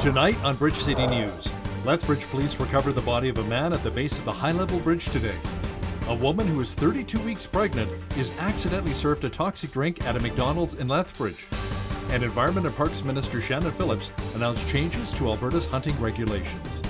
Tonight on Bridge City News, Lethbridge police recovered the body of a man at the base of the high-level bridge today. A woman who is 32 weeks pregnant is accidentally served a toxic drink at a McDonald's in Lethbridge. And Environment and Parks Minister Shannon Phillips announced changes to Alberta's hunting regulations.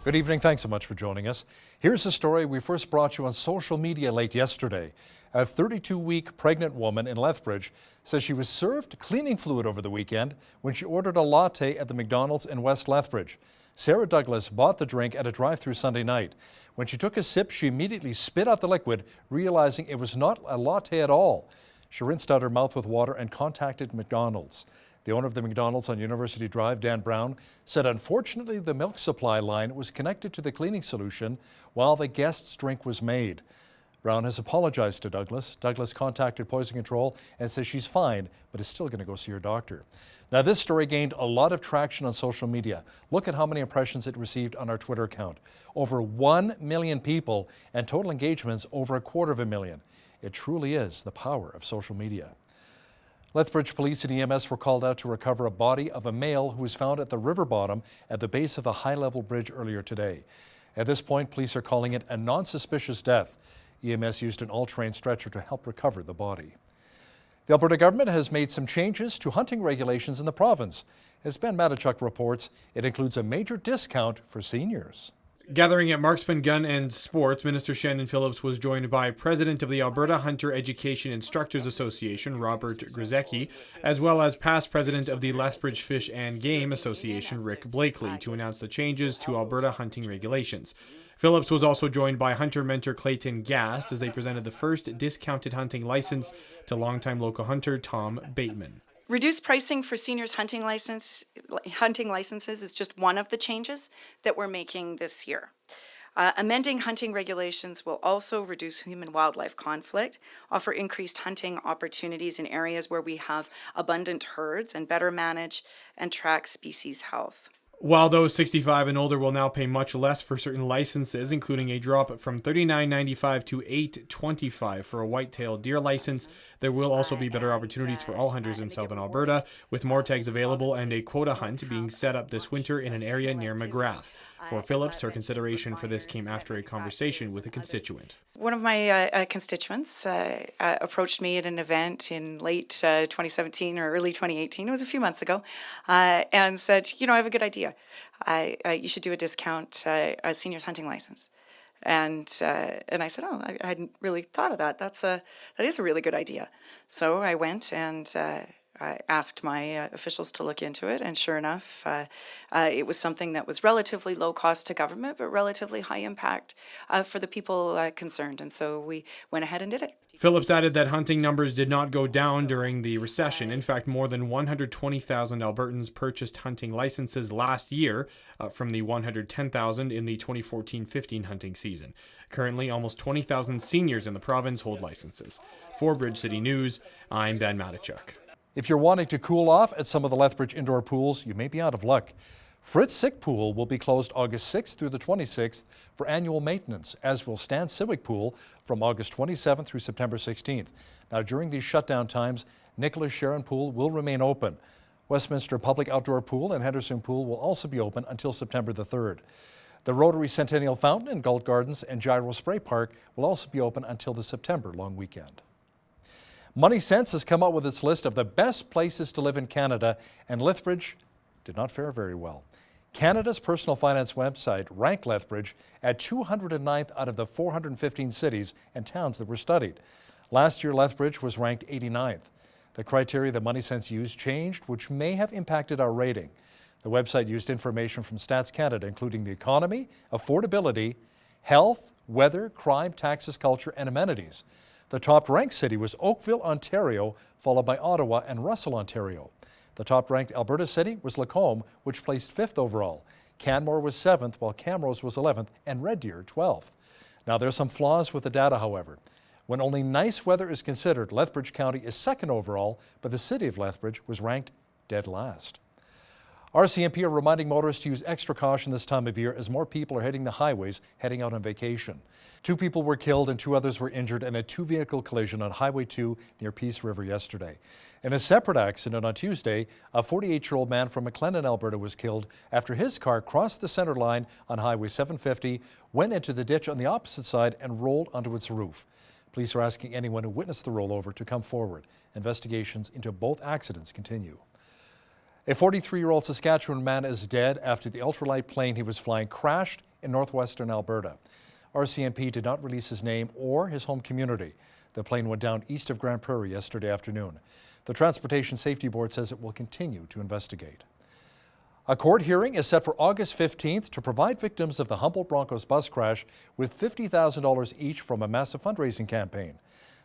Good evening. Thanks so much for joining us. Here's a story we first brought you on social media late yesterday. A 32-week pregnant woman in Lethbridge says she was served cleaning fluid over the weekend when she ordered a latte at the McDonald's in West Lethbridge. Sarah Douglas bought the drink at a drive-thru Sunday night. When she took a sip, she immediately spit out the liquid, realizing it was not a latte at all. She rinsed out her mouth with water and contacted McDonald's. The owner of the McDonald's on University Drive, Dan Brown, said unfortunately the milk supply line was connected to the cleaning solution while the guest's drink was made. Brown has apologized to Douglas. Douglas contacted Poison Control and says she's fine, but is still going to go see her doctor. Now, this story gained a lot of traction on social media. Look at how many impressions it received on our Twitter account. Over 1 million people and total engagements over 250,000. It truly is the power of social media. Lethbridge Police and EMS were called out to recover a body of a male who was found at the river bottom at the base of the high-level bridge earlier today. At this point, police are calling it a non-suspicious death. EMS used an all-terrain stretcher to help recover the body. The Alberta government has made some changes to hunting regulations in the province. As Ben Matichuk reports, it includes a major discount for seniors. Gathering at Marksman Gun and Sports, Minister Shannon Phillips was joined by President of the Alberta Hunter Education Instructors Association, Robert Grzecki, as well as past President of the Lethbridge Fish and Game Association, Rick Blakely, to announce the changes to Alberta hunting regulations. Phillips was also joined by hunter mentor Clayton Gass as they presented the first discounted hunting license to longtime local hunter Tom Bateman. Reduced pricing for seniors hunting licenses is just one of the changes that we're making this year. Amending hunting regulations will also reduce human-wildlife conflict, offer increased hunting opportunities in areas where we have abundant herds, and better manage and track species health. While those 65 and older will now pay much less for certain licenses, including a drop from $39.95 to $8.25 for a white-tailed deer license, there will also be better opportunities for all hunters in southern Alberta, with more tags available and a quota hunt being set up this winter in an area near McGrath. For Phillips, her consideration for this came after a conversation with a constituent. One of my constituents approached me at an event in late 2017 or early 2018, it was a few months ago, and said, you know, I have a good idea. You should do a discount a seniors hunting license. And I said, oh, I hadn't really thought of that. That is a really good idea. So I went and I asked my officials to look into it, and sure enough, it was something that was relatively low cost to government, but relatively high impact for the people concerned. And so we went ahead and did it. Phillips added that hunting numbers did not go down during the recession. In fact, more than 120,000 Albertans purchased hunting licenses last year from the 110,000 in the 2014-15 hunting season. Currently, almost 20,000 seniors in the province hold licenses. For Bridge City News, I'm Ben Matichuk. If you're wanting to cool off at some of the Lethbridge indoor pools, you may be out of luck. Fritz Sick Pool will be closed August 6th through the 26th for annual maintenance, as will Stan Civic Pool from August 27th through September 16th. Now, during these shutdown times, Nicholas Sharon Pool will remain open. Westminster Public Outdoor Pool and Henderson Pool will also be open until September the 3rd. The Rotary Centennial Fountain in Galt Gardens and Gyro Spray Park will also be open until the September long weekend. Money Sense has come out with its list of the best places to live in Canada, and Lethbridge did not fare very well. Canada's personal finance website ranked Lethbridge at 209th out of the 415 cities and towns that were studied. Last year, Lethbridge was ranked 89th. The criteria that Money Sense used changed, which may have impacted our rating. The website used information from Stats Canada, including the economy, affordability, health, weather, crime, taxes, culture, and amenities. The top-ranked city was Oakville, Ontario, followed by Ottawa and Russell, Ontario. The top-ranked Alberta city was Lacombe, which placed 5th overall. Canmore was 7th, while Camrose was 11th, and Red Deer 12th. Now, there are some flaws with the data, however. When only nice weather is considered, Lethbridge County is 2nd overall, but the city of Lethbridge was ranked dead last. RCMP are reminding motorists to use extra caution this time of year as more people are hitting the highways heading out on vacation. 2 people were killed and 2 others were injured in a 2-vehicle collision on Highway 2 near Peace River yesterday. In a separate accident on Tuesday, a 48-year-old man from McLennan, Alberta was killed after his car crossed the center line on Highway 750, went into the ditch on the opposite side and rolled onto its roof. Police are asking anyone who witnessed the rollover to come forward. Investigations into both accidents continue. A 43-year-old Saskatchewan man is dead after the ultralight plane he was flying crashed in northwestern Alberta. RCMP did not release his name or his home community. The plane went down east of Grand Prairie yesterday afternoon. The Transportation Safety Board says it will continue to investigate. A court hearing is set for August 15th to provide victims of the Humboldt Broncos bus crash with $50,000 each from a massive fundraising campaign.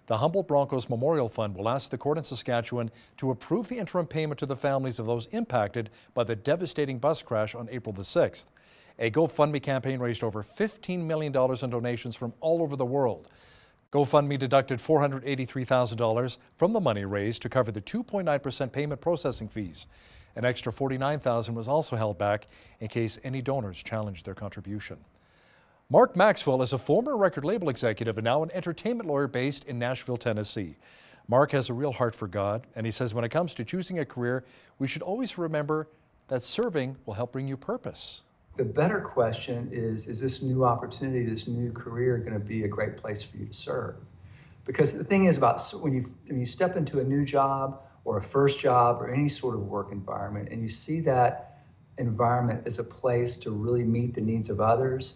The Humboldt Broncos Memorial Fund will ask the court in Saskatchewan to approve the interim payment to the families of those impacted by the devastating bus crash on April the 6th. A GoFundMe campaign raised over $15 million in donations from all over the world. GoFundMe deducted $483,000 from the money raised to cover the 2.9% payment processing fees. An extra $49,000 was also held back in case any donors challenged their contribution. Mark Maxwell is a former record label executive and now an entertainment lawyer based in Nashville, Tennessee. Mark has a real heart for God, and he says when it comes to choosing a career, we should always remember that serving will help bring you purpose. The better question is this new opportunity, this new career going to be a great place for you to serve? Because the thing is about when you step into a new job or a first job or any sort of work environment and you see that environment as a place to really meet the needs of others,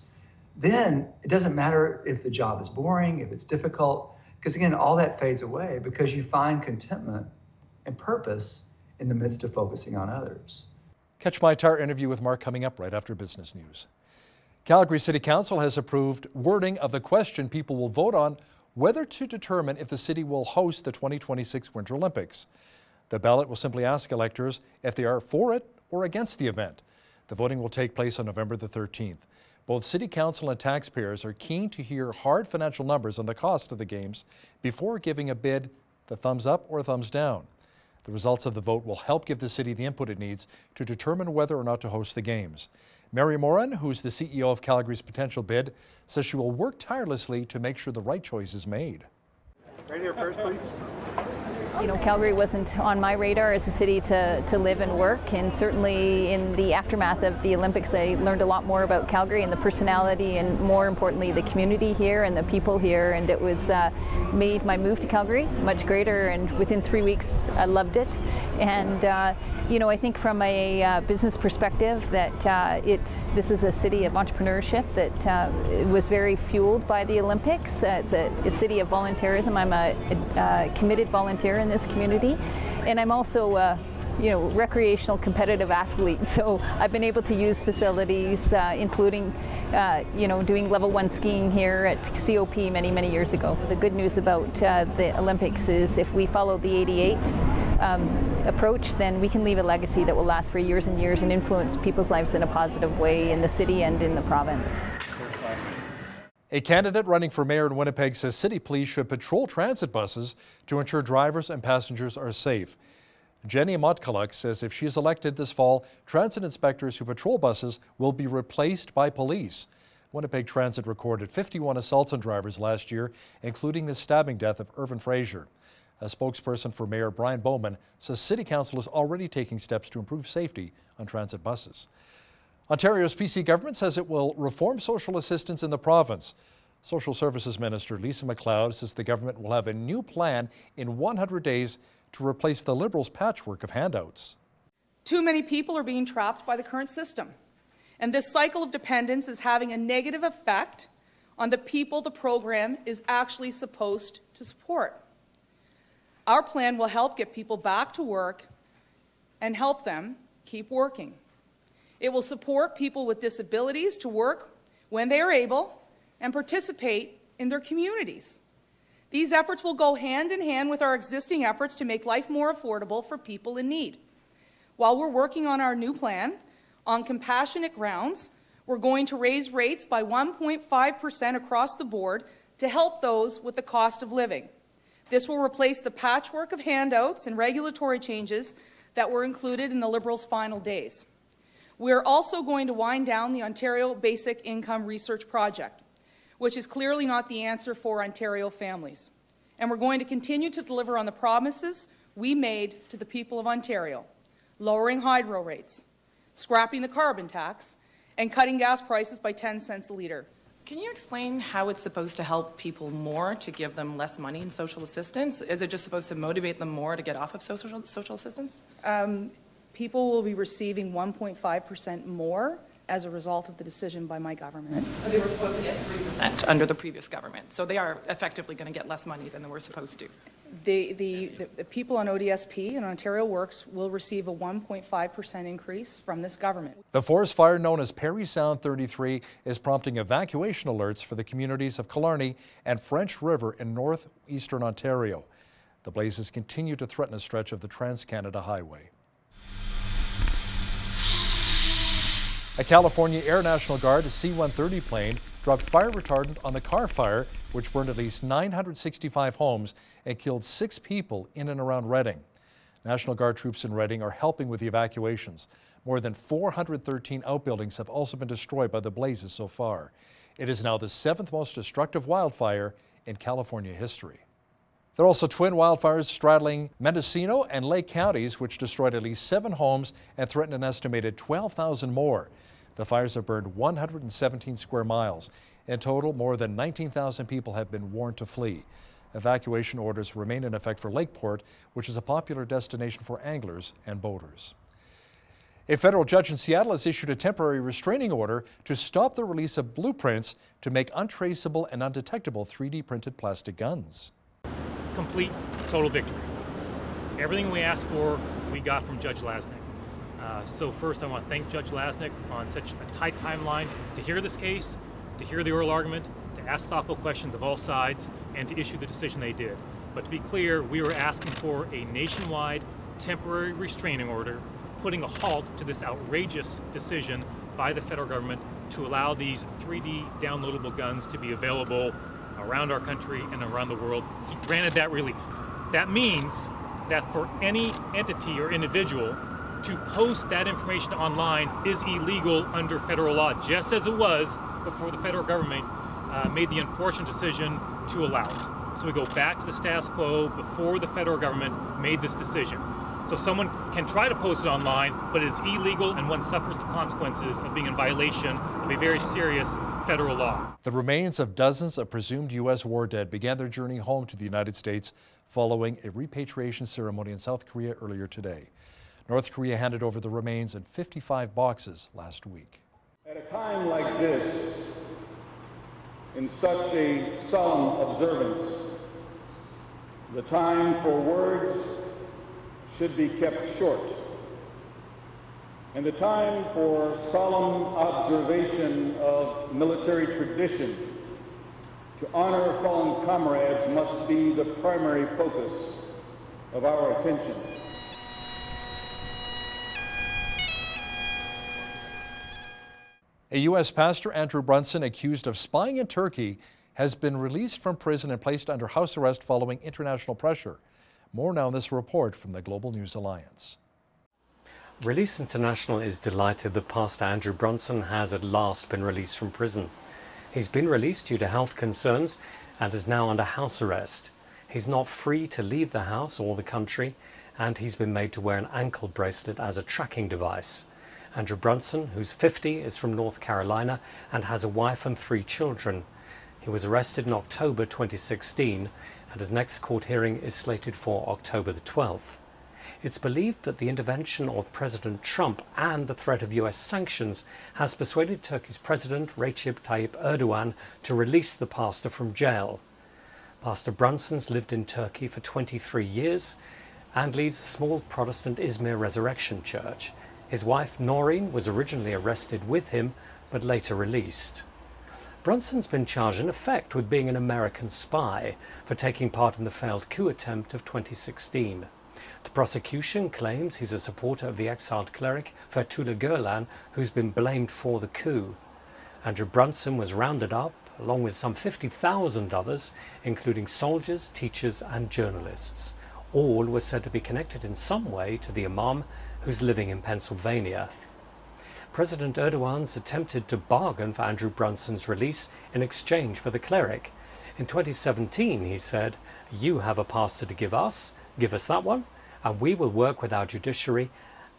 then it doesn't matter if the job is boring, if it's difficult, because again, all that fades away because you find contentment and purpose in the midst of focusing on others. Catch my entire interview with Mark coming up right after business news. Calgary City Council has approved wording of the question people will vote on whether to determine if the city will host the 2026 Winter Olympics. The ballot will simply ask electors if they are for it or against the event. The voting will take place on November the 13th. Both City Council and taxpayers are keen to hear hard financial numbers on the cost of the Games before giving a bid the thumbs up or thumbs down. The results of the vote will help give the city the input it needs to determine whether or not to host the Games. Mary Moran, who's the CEO of Calgary's potential bid, says she will work tirelessly to make sure the right choice is made. Right here first, please. You know, Calgary wasn't on my radar as a city to live and work, and certainly in the aftermath of the Olympics I learned a lot more about Calgary and the personality and more importantly the community here and the people here, and it was made my move to Calgary much greater, and within 3 weeks I loved it. And you know, I think from a business perspective that this is a city of entrepreneurship that was very fueled by the Olympics. It's a city of volunteerism. I'm a committed volunteer in this community, and I'm also you know, recreational competitive athlete, so I've been able to use facilities including you know, doing level 1 skiing here at COP many years ago. The good news about the Olympics is if we follow the 88 approach, then we can leave a legacy that will last for years and years and influence people's lives in a positive way in the city and in the province. A candidate running for mayor in Winnipeg says city police should patrol transit buses to ensure drivers and passengers are safe. Jenny Motkaluk says if she is elected this fall, transit inspectors who patrol buses will be replaced by police. Winnipeg Transit recorded 51 assaults on drivers last year, including the stabbing death of Irvin Fraser. A spokesperson for Mayor Brian Bowman says City Council is already taking steps to improve safety on transit buses. Ontario's PC government says it will reform social assistance in the province. Social Services Minister Lisa MacLeod says the government will have a new plan in 100 days to replace the Liberals' patchwork of handouts. Too many people are being trapped by the current system, and this cycle of dependence is having a negative effect on the people the program is actually supposed to support. Our plan will help get people back to work and help them keep working. It will support people with disabilities to work when they are able and participate in their communities. These efforts will go hand in hand with our existing efforts to make life more affordable for people in need. While we're working on our new plan, on compassionate grounds, we're going to raise rates by 1.5% across the board to help those with the cost of living. This will replace the patchwork of handouts and regulatory changes that were included in the Liberals' final days. We're also going to wind down the Ontario Basic Income Research Project, which is clearly not the answer for Ontario families. And we're going to continue to deliver on the promises we made to the people of Ontario, lowering hydro rates, scrapping the carbon tax, and cutting gas prices by 10 cents a litre. Can you explain how it's supposed to help people more to give them less money in social assistance? Is it just supposed to motivate them more to get off of social assistance? People will be receiving 1.5% more as a result of the decision by my government. They were supposed to get 3% under the previous government, so they are effectively going to get less money than they were supposed to. The people on ODSP and Ontario Works will receive a 1.5% increase from this government. The forest fire known as Parry Sound 33 is prompting evacuation alerts for the communities of Killarney and French River in northeastern Ontario. The blazes continue to threaten a stretch of the Trans-Canada Highway. A California Air National Guard C-130 plane dropped fire retardant on the car fire, which burned at least 965 homes and killed 6 people in and around Reading. National Guard troops in Reading are helping with the evacuations. More than 413 outbuildings have also been destroyed by the blazes so far. It is now the 7th most destructive wildfire in California history. There are also twin wildfires straddling Mendocino and Lake counties, which destroyed at least 7 homes and threatened an estimated 12,000 more. The fires have burned 117 square miles. In total, more than 19,000 people have been warned to flee. Evacuation orders remain in effect for Lakeport, which is a popular destination for anglers and boaters. A federal judge in Seattle has issued a temporary restraining order to stop the release of blueprints to make untraceable and undetectable 3D printed plastic guns. Complete, total victory. Everything we asked for, we got from Judge Lasnik. So first I want to thank Judge Lasnik on such a tight timeline to hear this case, to hear the oral argument, to ask thoughtful questions of all sides, and to issue the decision they did. But to be clear, we were asking for a nationwide temporary restraining order, putting a halt to this outrageous decision by the federal government to allow these 3D downloadable guns to be available around our country and around the world. He granted that relief. That means that for any entity or individual to post that information online is illegal under federal law, just as it was before the federal government made the unfortunate decision to allow it. So we go back to the status quo before the federal government made this decision. So someone can try to post it online, but it is illegal and one suffers the consequences of being in violation of a very serious federal law. The remains of dozens of presumed U.S. war dead began their journey home to the United States following a repatriation ceremony in South Korea earlier today. North Korea handed over the remains in 55 boxes last week. At a time like this, in such a solemn observance, the time for words should be kept short, and the time for solemn observation of military tradition to honor fallen comrades must be the primary focus of our attention. A U.S. pastor, Andrew Brunson, accused of spying in Turkey, has been released from prison and placed under house arrest following international pressure. More now in this report from the Global News Alliance. Release International is delighted that Pastor Andrew Brunson has at last been released from prison. He's been released due to health concerns and is now under house arrest. He's not free to leave the house or the country, and he's been made to wear an ankle bracelet as a tracking device. Andrew Brunson, who's 50, is from North Carolina and has a wife and 3 children. He was arrested in October 2016, and his next court hearing is slated for October the 12th. It's believed that the intervention of President Trump and the threat of US sanctions has persuaded Turkey's President Recep Tayyip Erdogan to release the pastor from jail. Pastor Brunson's lived in Turkey for 23 years and leads a small Protestant Izmir Resurrection Church. His wife Noreen was originally arrested with him, but later released. Brunson's been charged in effect with being an American spy for taking part in the failed coup attempt of 2016. The prosecution claims he's a supporter of the exiled cleric Fethullah Gulen, who's been blamed for the coup. Andrew Brunson was rounded up, along with some 50,000 others, including soldiers, teachers and journalists. All were said to be connected in some way to the imam who's living in Pennsylvania. President Erdogan's attempted to bargain for Andrew Brunson's release in exchange for the cleric. In 2017, he said, "You have a pastor to give us that one, and we will work with our judiciary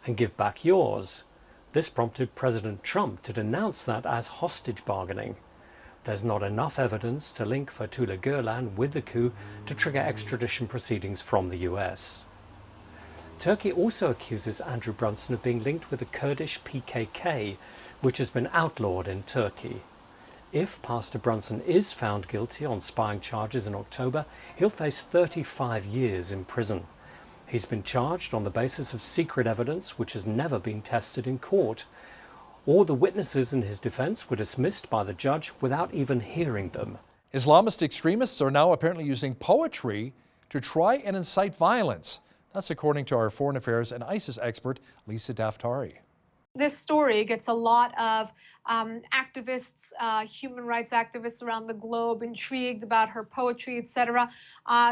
and give back yours." This prompted President Trump to denounce that as hostage bargaining. There's not enough evidence to link Fethullah Gulen with the coup to trigger extradition proceedings from the US. Turkey also accuses Andrew Brunson of being linked with the Kurdish PKK, which has been outlawed in Turkey. If Pastor Brunson is found guilty on spying charges in October, he'll face 35 years in prison. He's been charged on the basis of secret evidence which has never been tested in court. All the witnesses in his defense were dismissed by the judge without even hearing them. Islamist extremists are now apparently using poetry to try and incite violence. That's according to our foreign affairs and ISIS expert, Lisa Daftari. This story gets a lot of activists, human rights activists around the globe intrigued about her poetry, etc.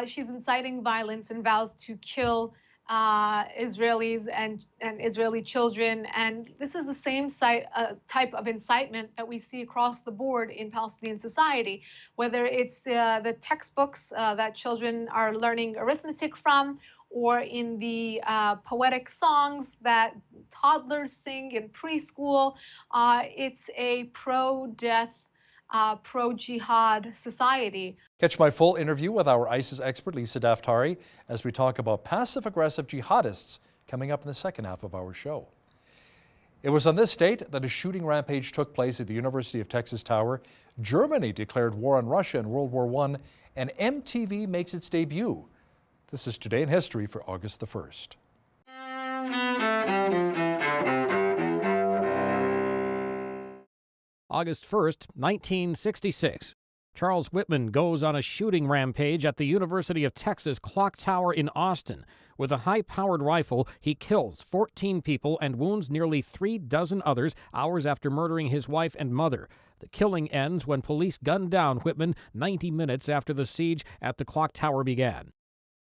She's inciting violence and vows to kill Israelis and Israeli children. And this is the same type of incitement that we see across the board in Palestinian society, whether it's the textbooks that children are learning arithmetic from, or in the poetic songs that toddlers sing in preschool. It's a pro-death, pro-jihad society. Catch my full interview with our ISIS expert, Lisa Daftari, as we talk about passive-aggressive jihadists coming up in the second half of our show. It was on this date that a shooting rampage took place at the University of Texas Tower. Germany declared war on Russia in World War I, and MTV makes its debut. This is Today in History for August the 1st. August 1st, 1966. Charles Whitman goes on a shooting rampage at the University of Texas Clock Tower in Austin. With a high-powered rifle, he kills 14 people and wounds nearly 36 others hours after murdering his wife and mother. The killing ends when police gunned down Whitman 90 minutes after the siege at the Clock Tower began.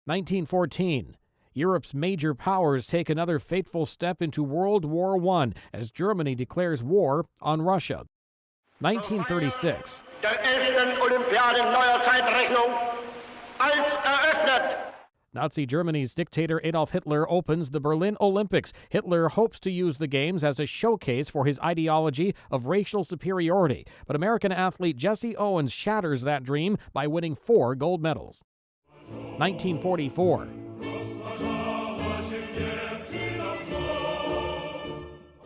1914. Europe's major powers take another fateful step into World War I as Germany declares war on Russia. 1936. Nazi Germany's dictator Adolf Hitler opens the Berlin Olympics. Hitler hopes to use the Games as a showcase for his ideology of racial superiority, but American athlete Jesse Owens shatters that dream by winning 4 gold medals. 1944.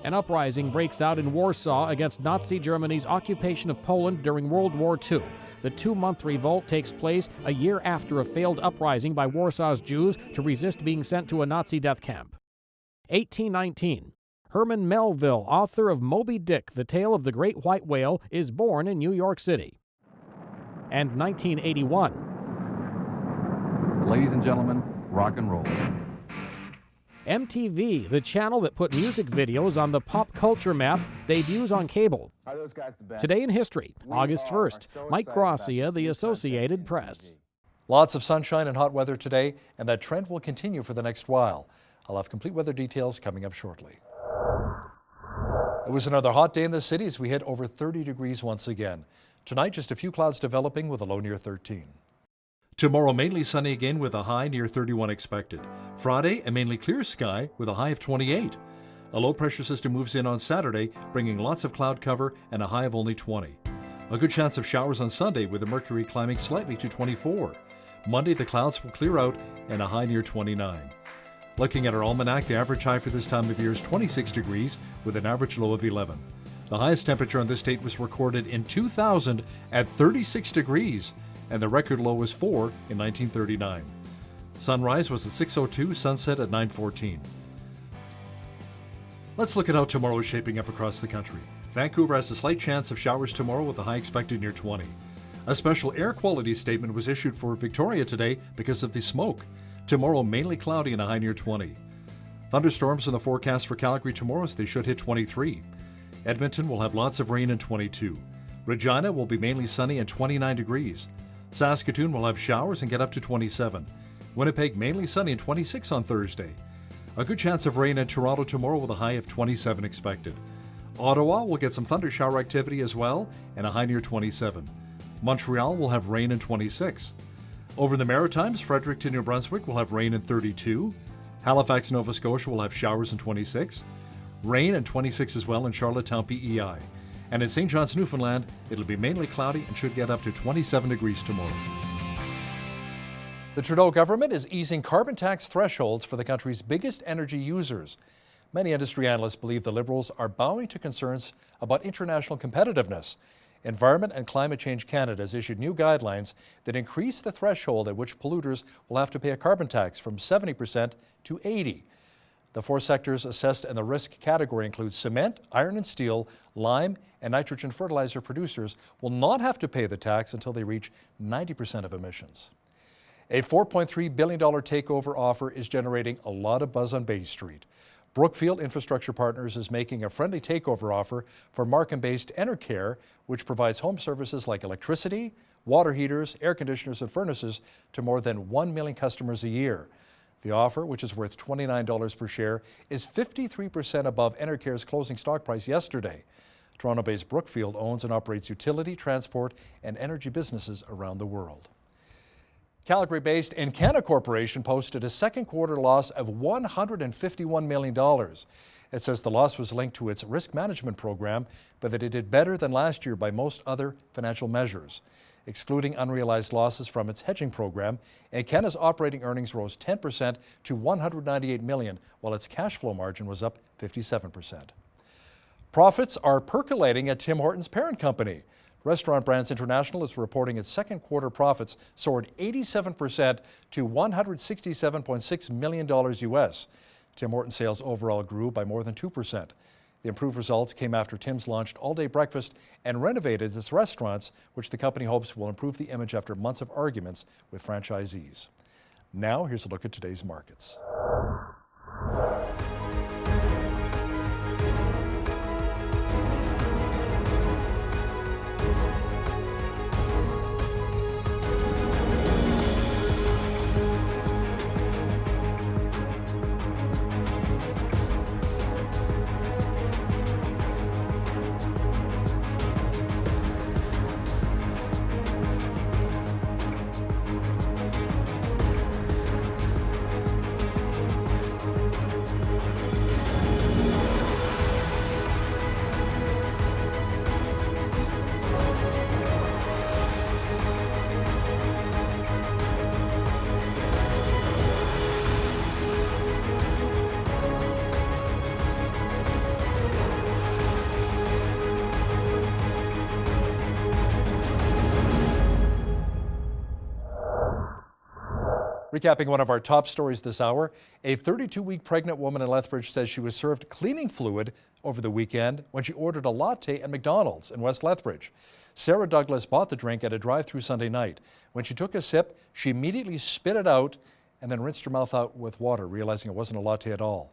An uprising breaks out in Warsaw against Nazi Germany's occupation of Poland during World War II. The 2-month revolt takes place a year after a failed uprising by Warsaw's Jews to resist being sent to a Nazi death camp. 1819. Herman Melville, author of Moby Dick, The Tale of the Great White Whale, is born in New York City. And 1981. Ladies and gentlemen, rock and roll. MTV, the channel that put music videos on the pop culture map, debuts on cable. Are those guys the best? Today in History, August 1st. Mike Gracia, The Associated Press. Lots of sunshine and hot weather today, and that trend will continue for the next while. I'll have complete weather details coming up shortly. It was another hot day in the city as we hit over 30 degrees once again. Tonight, just a few clouds developing with a low near 13. Tomorrow, mainly sunny again with a high near 31 expected. Friday, a mainly clear sky with a high of 28. A low pressure system moves in on Saturday, bringing lots of cloud cover and a high of only 20. A good chance of showers on Sunday with the mercury climbing slightly to 24. Monday, the clouds will clear out and a high near 29. Looking at our almanac, the average high for this time of year is 26 degrees with an average low of 11. The highest temperature on this date was recorded in 2000 at 36 degrees. And the record low was 4 in 1939. Sunrise was at 6:02, sunset at 9:14. Let's look at how tomorrow is shaping up across the country. Vancouver has a slight chance of showers tomorrow with a high expected near 20. A special air quality statement was issued for Victoria today because of the smoke. Tomorrow mainly cloudy and a high near 20. Thunderstorms in the forecast for Calgary tomorrow, so they should hit 23. Edmonton will have lots of rain and 22. Regina will be mainly sunny and 29 degrees. Saskatoon will have showers and get up to 27. Winnipeg mainly sunny and 26 on Thursday. A good chance of rain in Toronto tomorrow with a high of 27 expected. Ottawa will get some thunder shower activity as well, and a high near 27. Montreal will have rain in 26. Over in the Maritimes, Fredericton, New Brunswick will have rain in 32. Halifax, Nova Scotia will have showers in 26. Rain in 26 as well in Charlottetown, PEI. And in St. John's, Newfoundland, it'll be mainly cloudy and should get up to 27 degrees tomorrow. The Trudeau government is easing carbon tax thresholds for the country's biggest energy users. Many industry analysts believe the Liberals are bowing to concerns about international competitiveness. Environment and Climate Change Canada has issued new guidelines that increase the threshold at which polluters will have to pay a carbon tax from 70% to 80%. The four sectors assessed in the risk category include cement, iron and steel, lime, and nitrogen fertilizer producers will not have to pay the tax until they reach 90% of emissions. A $4.3 billion takeover offer is generating a lot of buzz on Bay Street. Brookfield Infrastructure Partners is making a friendly takeover offer for Markham-based Enercare, which provides home services like electricity, water heaters, air conditioners, and furnaces to more than 1 million customers a year. The offer, which is worth $29 per share, is 53% above Enercare's closing stock price yesterday. Toronto-based Brookfield owns and operates utility, transport, and energy businesses around the world. Calgary-based Encana Corporation posted a second quarter loss of $151 million. It says the loss was linked to its risk management program, but that it did better than last year by most other financial measures. Excluding unrealized losses from its hedging program, Encana's operating earnings rose 10% to $198 million, while its cash flow margin was up 57%. Profits are percolating at Tim Hortons' parent company. Restaurant Brands International is reporting its second quarter profits soared 87% to $167.6 million US. Tim Hortons sales overall grew by more than 2%. The improved results came after Tim's launched all-day breakfast and renovated its restaurants, which the company hopes will improve the image after months of arguments with franchisees. Now, here's a look at today's markets. Recapping one of our top stories this hour, a 32-week pregnant woman in Lethbridge says she was served cleaning fluid over the weekend when she ordered a latte at McDonald's in West Lethbridge. Sarah Douglas bought the drink at a drive-thru Sunday night. When she took a sip, she immediately spit it out and then rinsed her mouth out with water, realizing it wasn't a latte at all.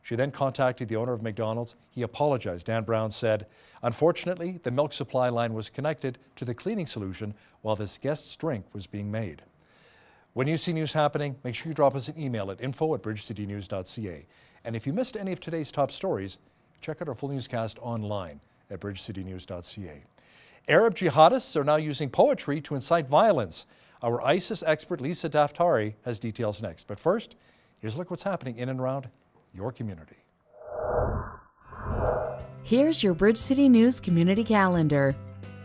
She then contacted the owner of McDonald's. He apologized. Dan Brown said, "Unfortunately, the milk supply line was connected to the cleaning solution while this guest's drink was being made." When you see news happening, make sure you drop us an email at info@bridgecitynews.ca. And if you missed any of today's top stories, check out our full newscast online at bridgecitynews.ca. Arab jihadists are now using poetry to incite violence. Our ISIS expert Lisa Daftari has details next. But first, here's a look what's happening in and around your community. Here's your Bridge City News community calendar.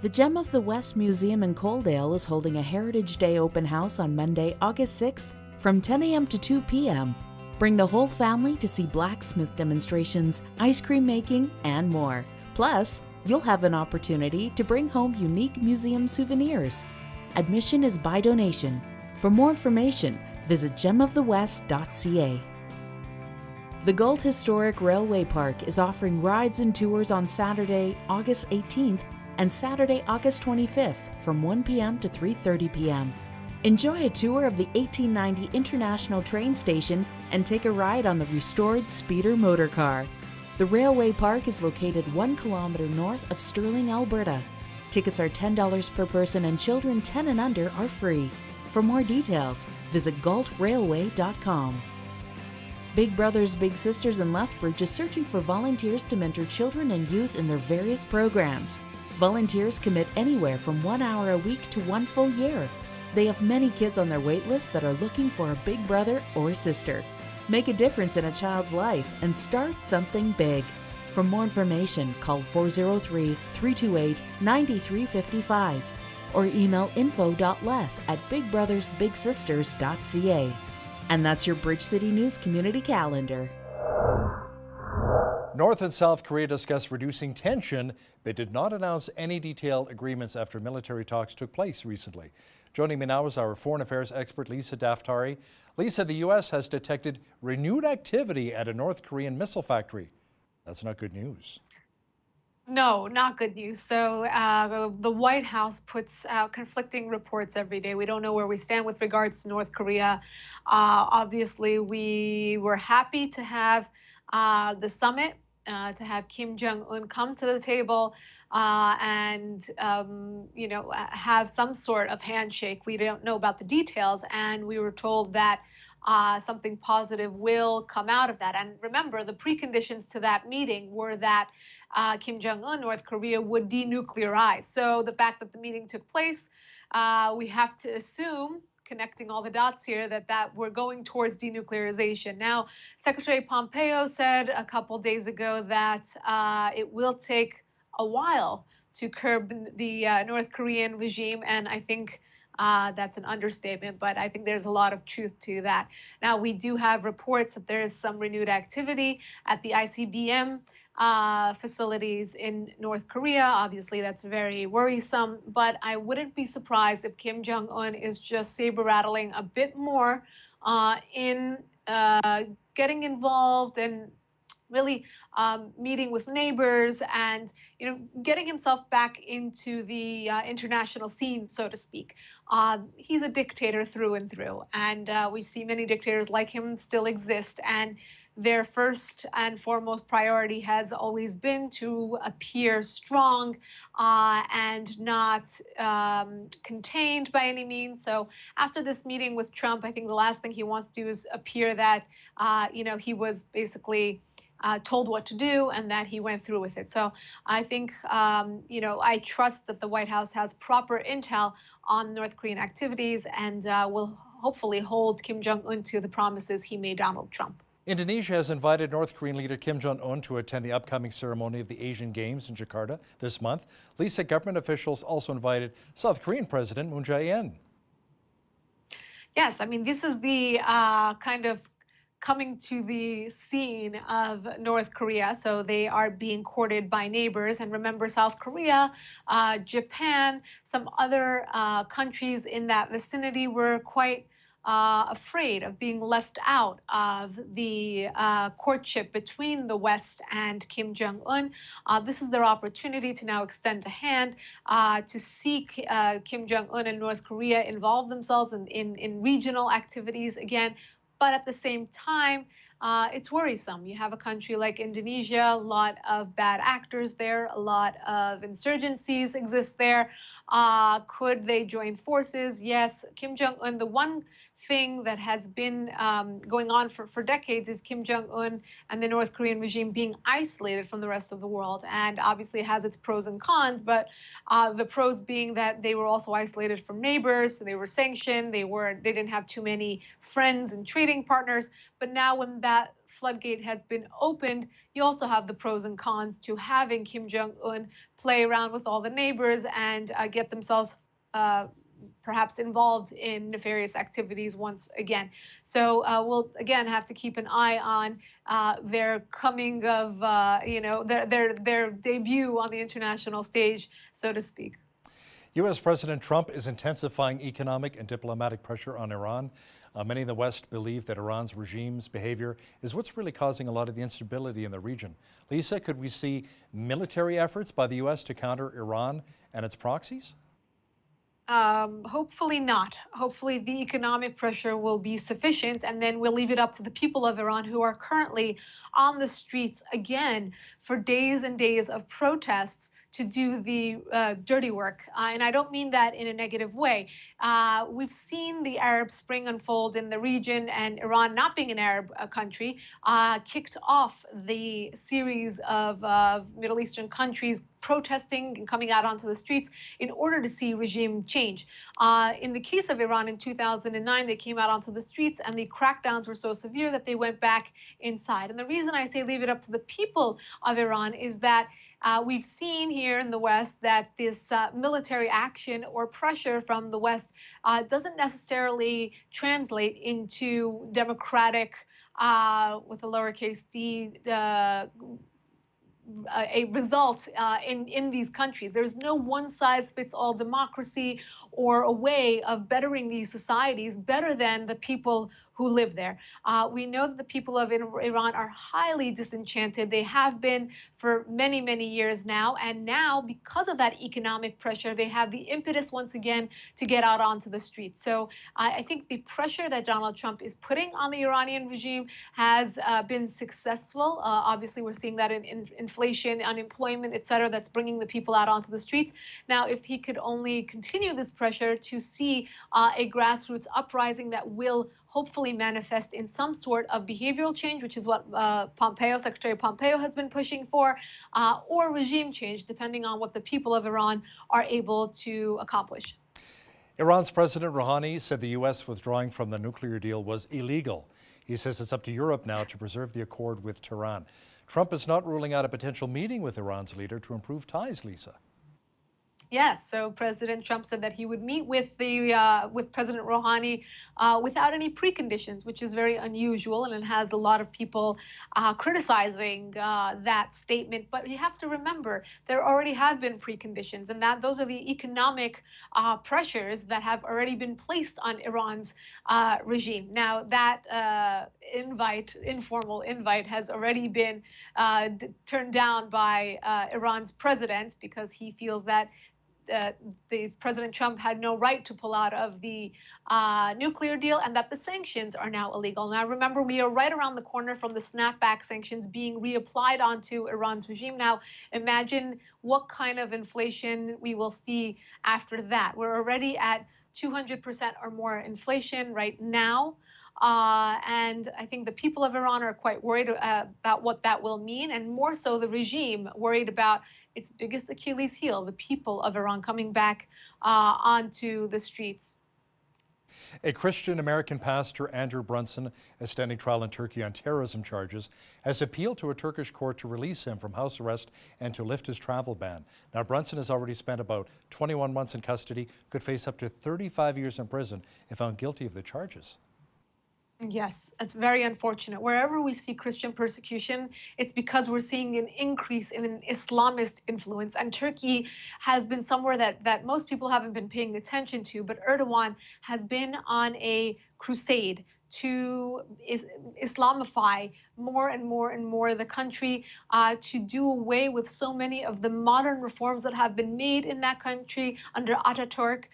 The Gem of the West Museum in Coaldale is holding a Heritage Day open house on Monday, August 6th from 10 a.m. to 2 p.m. Bring the whole family to see blacksmith demonstrations, ice cream making, and more. Plus, you'll have an opportunity to bring home unique museum souvenirs. Admission is by donation. For more information, visit gemofthewest.ca. The Galt Historic Railway Park is offering rides and tours on Saturday, August 18th and Saturday, August 25th from 1 p.m. to 3:30 p.m. Enjoy a tour of the 1890 International Train Station and take a ride on the restored speeder motor car. The Railway Park is located 1 kilometer north of Sterling, Alberta. Tickets are $10 per person and children 10 and under are free. For more details, visit galtrailway.com. Big Brothers Big Sisters in Lethbridge is searching for volunteers to mentor children and youth in their various programs. Volunteers commit anywhere from 1 hour a week to 1 full year. They have many kids on their wait list that are looking for a big brother or sister. Make a difference in a child's life and start something big. For more information, call 403-328-9355 or email info.leth@bigbrothersbigsisters.ca. And that's your Bridge City News Community Calendar. North and South Korea discussed reducing tension, but did not announce any detailed agreements after military talks took place recently. Joining me now is our foreign affairs expert, Lisa Daftari. Lisa, the U.S. has detected renewed activity at a North Korean missile factory. That's not good news. No, not good news. So the White House puts out conflicting reports every day. We don't know where we stand with regards to North Korea. Obviously, we were happy to have the summit, to have Kim Jong-un come to the table and have some sort of handshake. We don't know about the details, and we were told that something positive will come out of that. And remember, the preconditions to that meeting were that Kim Jong-un, North Korea, would denuclearize. So the fact that the meeting took place, we have to assume, connecting all the dots here, that we're going towards denuclearization. Now, Secretary Pompeo said a couple days ago that it will take a while to curb the North Korean regime, and I think that's an understatement, but I think there's a lot of truth to that. Now, we do have reports that there is some renewed activity at the ICBM facilities in North Korea. Obviously, that's very worrisome, but I wouldn't be surprised if Kim Jong-un is just saber-rattling a bit more in getting involved and really meeting with neighbors and getting himself back into the international scene, so to speak. He's a dictator through and through, and we see many dictators like him still exist, and their first and foremost priority has always been to appear strong and not contained by any means. So after this meeting with Trump, I think the last thing he wants to do is appear that he was basically told what to do and that he went through with it. So I think, I trust that the White House has proper intel on North Korean activities and will hopefully hold Kim Jong-un to the promises he made Donald Trump. Indonesia has invited North Korean leader Kim Jong-un to attend the upcoming ceremony of the Asian Games in Jakarta this month. Lisa, government officials also invited South Korean President Moon Jae-in. Yes, I mean, this is the kind of coming to the scene of North Korea. So they are being courted by neighbors. And remember, South Korea, Japan, some other countries in that vicinity were quite afraid of being left out of the courtship between the West and Kim Jong-un. This is their opportunity to now extend a hand to seek Kim Jong-un and North Korea involve themselves in regional activities again. But at the same time, it's worrisome. You have a country like Indonesia, a lot of bad actors there, a lot of insurgencies exist there. Could they join forces? Yes. Kim Jong-un, the one thing that has been going on for decades is Kim Jong-un and the North Korean regime being isolated from the rest of the world. And obviously it has its pros and cons, but the pros being that they were also isolated from neighbors, they were sanctioned, they didn't have too many friends and trading partners. But now when that floodgate has been opened, you also have the pros and cons to having Kim Jong-un play around with all the neighbors and get themselves perhaps involved in nefarious activities once again. So we'll again have to keep an eye on their coming of, their debut on the international stage, so to speak. U.S. President Trump is intensifying economic and diplomatic pressure on Iran. Many in the West believe that Iran's regime's behavior is what's really causing a lot of the instability in the region. Lisa, could we see military efforts by the U.S. to counter Iran and its proxies? Hopefully not. Hopefully the economic pressure will be sufficient, and then we'll leave it up to the people of Iran who are currently on the streets again for days and days of protests to do the dirty work. And I don't mean that in a negative way. We've seen the Arab Spring unfold in the region, and Iran, not being an Arab country, kicked off the series of Middle Eastern countries protesting and coming out onto the streets in order to see regime change. In the case of Iran in 2009, they came out onto the streets and the crackdowns were so severe that they went back inside. And the reason I say leave it up to the people of Iran is that we've seen here in the West that this military action or pressure from the West doesn't necessarily translate into democratic, with a lowercase d, a result in these countries. There's no one-size-fits-all democracy or a way of bettering these societies better than the people who live there. We know that the people of Iran are highly disenchanted. They have been for many, many years now. And now, because of that economic pressure, they have the impetus once again to get out onto the streets. So I think the pressure that Donald Trump is putting on the Iranian regime has been successful. Obviously, we're seeing that in inflation, unemployment, et cetera, that's bringing the people out onto the streets. Now, if he could only continue this pressure to see a grassroots uprising that will hopefully manifest in some sort of behavioral change, which is what Secretary Pompeo has been pushing for, or regime change, depending on what the people of Iran are able to accomplish. Iran's President Rouhani said the U.S. withdrawing from the nuclear deal was illegal. He says it's up to Europe now to preserve the accord with Tehran. Trump is not ruling out a potential meeting with Iran's leader to improve ties, Lisa. Yes, so President Trump said that he would meet with President Rouhani without any preconditions, which is very unusual, and it has a lot of people criticizing that statement. But you have to remember there already have been preconditions, and that those are the economic pressures that have already been placed on Iran's regime. Now that informal invite, has already been turned down by Iran's president because he feels that the President Trump had no right to pull out of the nuclear deal, and that the sanctions are now illegal. Now, remember, we are right around the corner from the snapback sanctions being reapplied onto Iran's regime. Now, imagine what kind of inflation we will see after that. We're already at 200% or more inflation right now. And I think the people of Iran are quite worried about what that will mean, and more so the regime worried about its biggest Achilles heel, the people of Iran coming back onto the streets. A Christian American pastor, Andrew Brunson, is standing trial in Turkey on terrorism charges, has appealed to a Turkish court to release him from house arrest and to lift his travel ban. Now, Brunson has already spent about 21 months in custody, could face up to 35 years in prison if found guilty of the charges. Yes, it's very unfortunate. Wherever we see Christian persecution, it's because we're seeing an increase in an Islamist influence. And Turkey has been somewhere that most people haven't been paying attention to, but Erdogan has been on a crusade to Islamify more and more and more the country, to do away with so many of the modern reforms that have been made in that country under Ataturk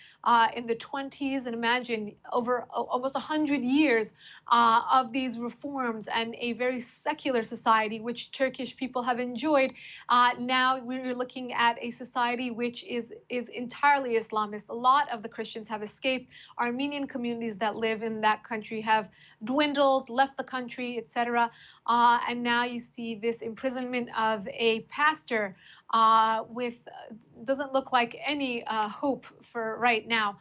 in the 20s. And imagine over almost 100 years of these reforms and a very secular society, which Turkish people have enjoyed. Now we're looking at a society which is entirely Islamist. A lot of the Christians have escaped. Armenian communities that live in that country have dwindled, left the country, etc. And now you see this imprisonment of a pastor with doesn't look like any hope for right now.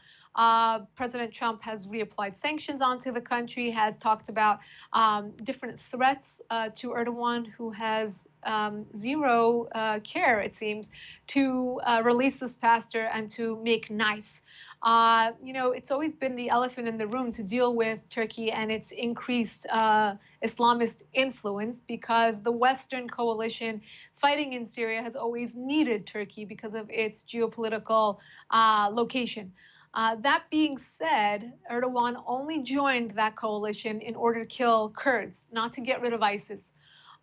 President Trump has reapplied sanctions onto the country, has talked about different threats to Erdogan, who has zero care, it seems, to release this pastor and to make nice. It's always been the elephant in the room to deal with Turkey and its increased Islamist influence, because the Western coalition fighting in Syria has always needed Turkey because of its geopolitical location. That being said, Erdogan only joined that coalition in order to kill Kurds, not to get rid of ISIS.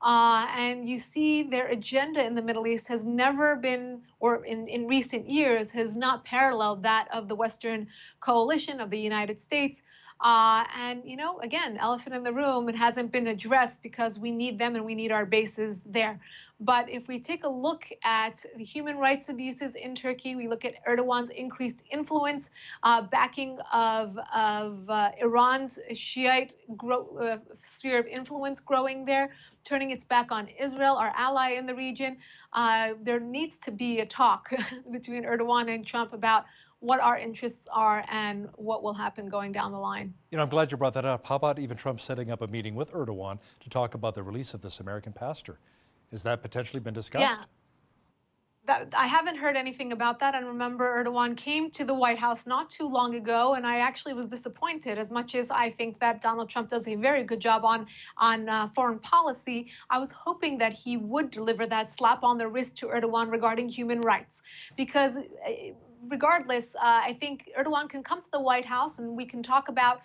And you see their agenda in the Middle East has never been, or in recent years, has not paralleled that of the Western coalition of the United States. And, you know, again, elephant in the room, it hasn't been addressed because we need them and we need our bases there. But if we take a look at the human rights abuses in Turkey, we look at Erdogan's increased influence, backing of Iran's Shiite sphere of influence growing there, turning its back on Israel, our ally in the region. There needs to be a talk between Erdogan and Trump about what our interests are and what will happen going down the line. You know, I'm glad you brought that up. How about even Trump setting up a meeting with Erdogan to talk about the release of this American pastor? Has that potentially been discussed? Yeah. I haven't heard anything about that. And remember, Erdogan came to the White House not too long ago, and I actually was disappointed. As much as I think that Donald Trump does a very good job on foreign policy, I was hoping that he would deliver that slap on the wrist to Erdogan regarding human rights. Because regardless, I think Erdogan can come to the White House and we can talk about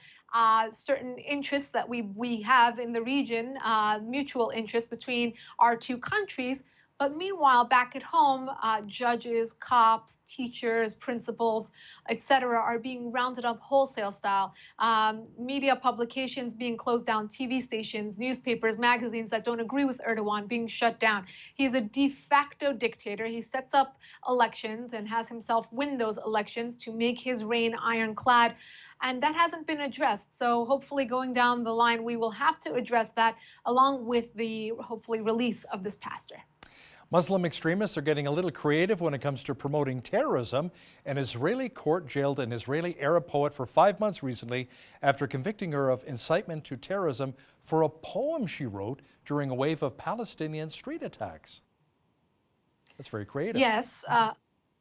certain interests that we have in the region, mutual interests between our two countries. But meanwhile, back at home, judges, cops, teachers, principals, etc., are being rounded up wholesale style. Media publications being closed down, TV stations, newspapers, magazines that don't agree with Erdogan being shut down. He is a de facto dictator. He sets up elections and has himself win those elections to make his reign ironclad. And that hasn't been addressed. So hopefully going down the line, we will have to address that along with the hopefully release of this pastor. Muslim extremists are getting a little creative when it comes to promoting terrorism. An Israeli court jailed an Israeli Arab poet for 5 months recently after convicting her of incitement to terrorism for a poem she wrote during a wave of Palestinian street attacks. That's very creative. Yes.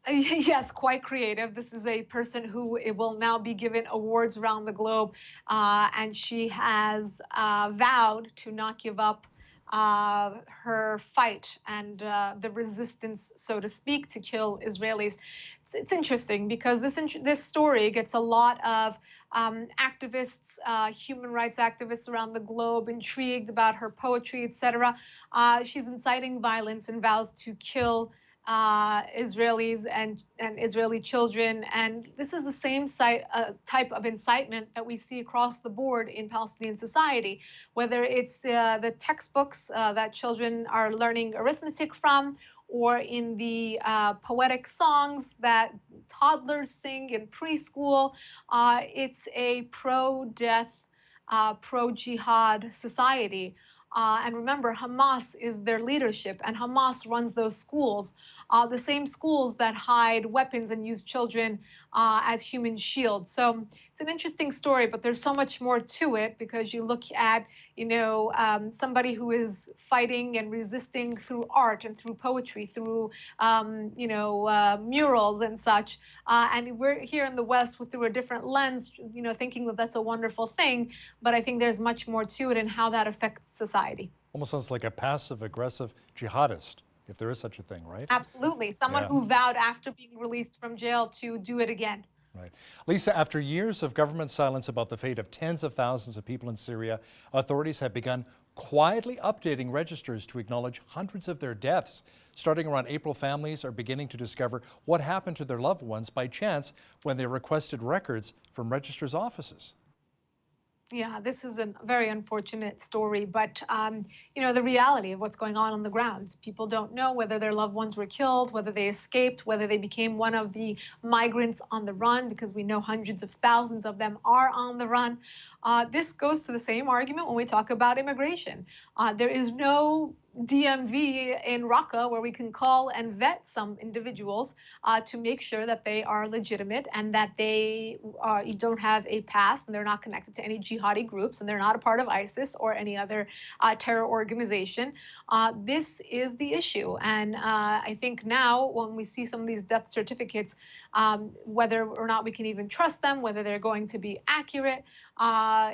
Yes, quite creative. This is a person who will now be given awards around the globe, and she has vowed to not give up her fight and the resistance, so to speak, to kill Israelis. It's interesting because this story gets a lot of activists, human rights activists around the globe intrigued about her poetry, etc. She's inciting violence and vows to kill Israelis and Israeli children. And this is the same type of incitement that we see across the board in Palestinian society, whether it's the textbooks that children are learning arithmetic from, or in the poetic songs that toddlers sing in preschool. It's a pro-death, pro-jihad society. And remember, Hamas is their leadership, and Hamas runs those schools, the same schools that hide weapons and use children as human shields. So it's an interesting story, but there's so much more to it because you look at, somebody who is fighting and resisting through art and through poetry, through, murals and such. And we're here in the West through a different lens, thinking that that's a wonderful thing. But I think there's much more to it and how that affects society. Almost sounds like a passive-aggressive jihadist, if there is such a thing, right? Absolutely. Someone who vowed after being released from jail to do it again. Right. Lisa, after years of government silence about the fate of tens of thousands of people in Syria, authorities have begun quietly updating registers to acknowledge hundreds of their deaths. Starting around April, families are beginning to discover what happened to their loved ones by chance when they requested records from registers' offices. Yeah, this is a very unfortunate story, but the reality of what's going on the ground. People don't know whether their loved ones were killed, whether they escaped, whether they became one of the migrants on the run, because we know hundreds of thousands of them are on the run. This goes to the same argument when we talk about immigration. There is no DMV in Raqqa where we can call and vet some individuals to make sure that they are legitimate and that they don't have a past and they're not connected to any jihadi groups and they're not a part of ISIS or any other terror organization. This is the issue. And I think now when we see some of these death certificates, whether or not we can even trust them, whether they're going to be accurate,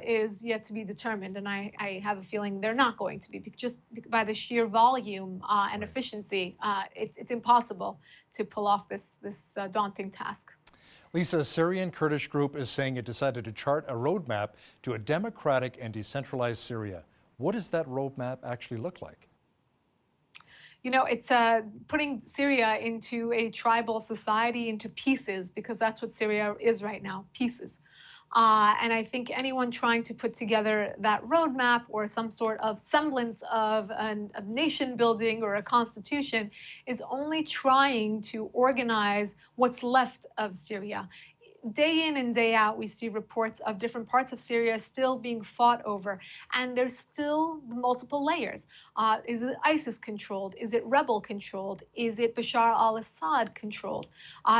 is yet to be determined. And I have a feeling they're not going to be, just by the sheer volume and efficiency. It's impossible to pull off this daunting task. Lisa, a Syrian Kurdish group is saying it decided to chart a roadmap to a democratic and decentralized Syria. What does that roadmap actually look like? It's putting Syria into a tribal society, into pieces, because that's what Syria is right now, pieces. And I think anyone trying to put together that roadmap or some sort of semblance of a nation building or a constitution is only trying to organize what's left of Syria. Day in and day out, we see reports of different parts of Syria still being fought over, and there's still multiple layers. Is it ISIS controlled? Is it rebel controlled? Is it Bashar al-Assad controlled?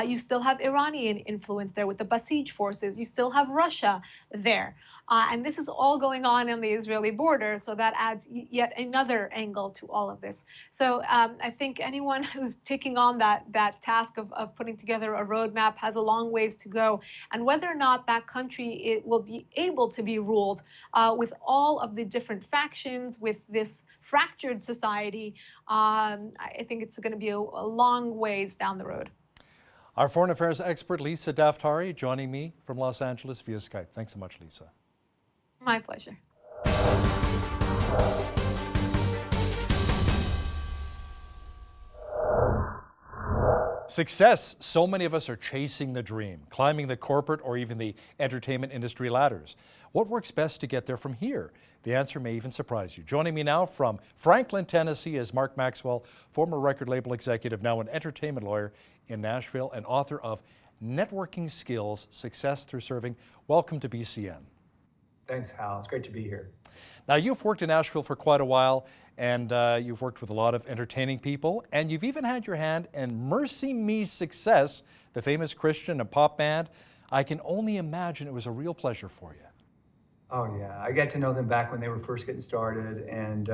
You still have Iranian influence there with the Basij forces. You still have Russia there. And this is all going on the Israeli border, so that adds yet another angle to all of this. So I think anyone who's taking on that task of putting together a roadmap has a long ways to go. And whether or not that country will be able to be ruled with all of the different factions, with this fractured society, I think it's going to be a long ways down the road. Our foreign affairs expert, Lisa Daftari, joining me from Los Angeles via Skype. Thanks so much, Lisa. My pleasure. Success. So many of us are chasing the dream, climbing the corporate or even the entertainment industry ladders. What works best to get there from here? The answer may even surprise you. Joining me now from Franklin, Tennessee is Mark Maxwell, former record label executive, now an entertainment lawyer in Nashville and author of Networking Skills, Success Through Serving. Welcome to BCN. Thanks, Hal. It's great to be here. Now, you've worked in Nashville for quite a while, and you've worked with a lot of entertaining people, and you've even had your hand in Mercy Me Success, the famous Christian and pop band. I can only imagine it was a real pleasure for you. Oh, yeah. I got to know them back when they were first getting started, and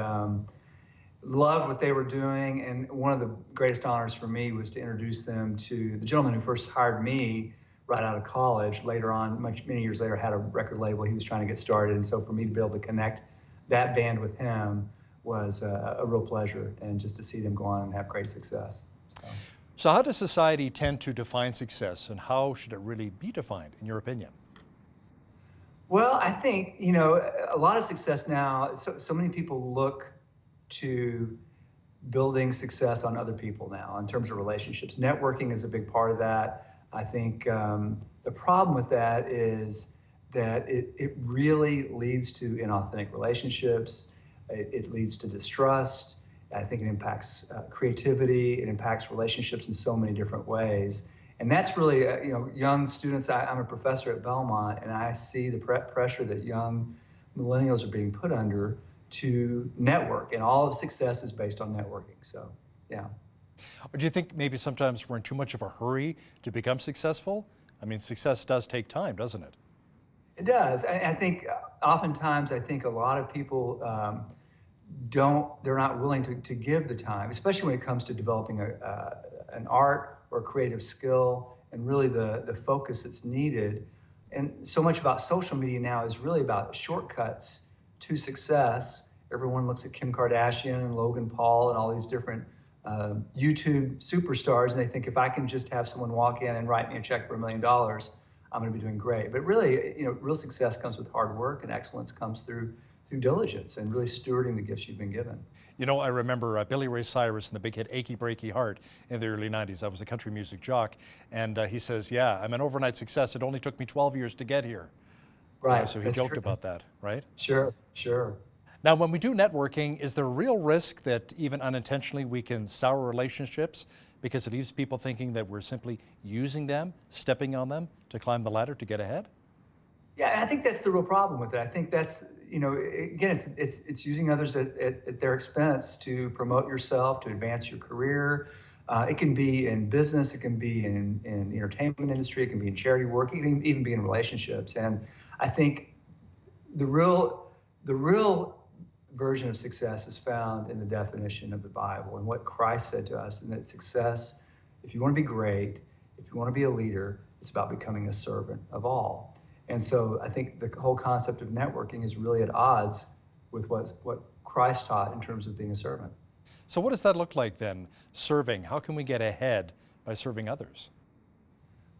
loved what they were doing. And one of the greatest honors for me was to introduce them to the gentleman who first hired me right out of college. Later on, many years later, had a record label. He was trying to get started. And so for me to be able to connect that band with him was a real pleasure, and just to see them go on and have great success. So how does society tend to define success, and how should it really be defined, in your opinion? Well, I think, a lot of success now, so many people look to building success on other people now in terms of relationships. Networking is a big part of that. I think the problem with that is that it really leads to inauthentic relationships. It leads to distrust. I think it impacts creativity. It impacts relationships in so many different ways. And that's really, young students. I'm a professor at Belmont, and I see the pressure that young millennials are being put under to network, and all of success is based on networking. So, yeah. Or do you think maybe sometimes we're in too much of a hurry to become successful? I mean, success does take time, doesn't it? It does. I think oftentimes, a lot of people they're not willing to give the time, especially when it comes to developing an art or a creative skill, and really the focus that's needed. And so much about social media now is really about shortcuts to success. Everyone looks at Kim Kardashian and Logan Paul and all these different YouTube superstars, and they think, if I can just have someone walk in and write me a check for $1 million, I'm going to be doing great. But really, real success comes with hard work, and excellence comes through diligence and really stewarding the gifts you've been given. I remember Billy Ray Cyrus and the big hit Achy Breaky Heart in the early 90s. I was a country music jock, and he says, yeah, I'm an overnight success. It only took me 12 years to get here. Right. So he joked about that, right? Sure. Now, when we do networking, is there a real risk that even unintentionally we can sour relationships because it leaves people thinking that we're simply using them, stepping on them to climb the ladder to get ahead? Yeah, I think that's the real problem with it. I think that's, again, it's using others at their expense to promote yourself, to advance your career. It can be in business, it can be in the entertainment industry, it can be in charity work, it can even be in relationships. And I think the real version of success is found in the definition of the Bible and what Christ said to us, and that success, if you want to be great, if you want to be a leader, it's about becoming a servant of all. And so I think the whole concept of networking is really at odds with what Christ taught in terms of being a servant. So what does that look like then, serving? How can we get ahead by serving others?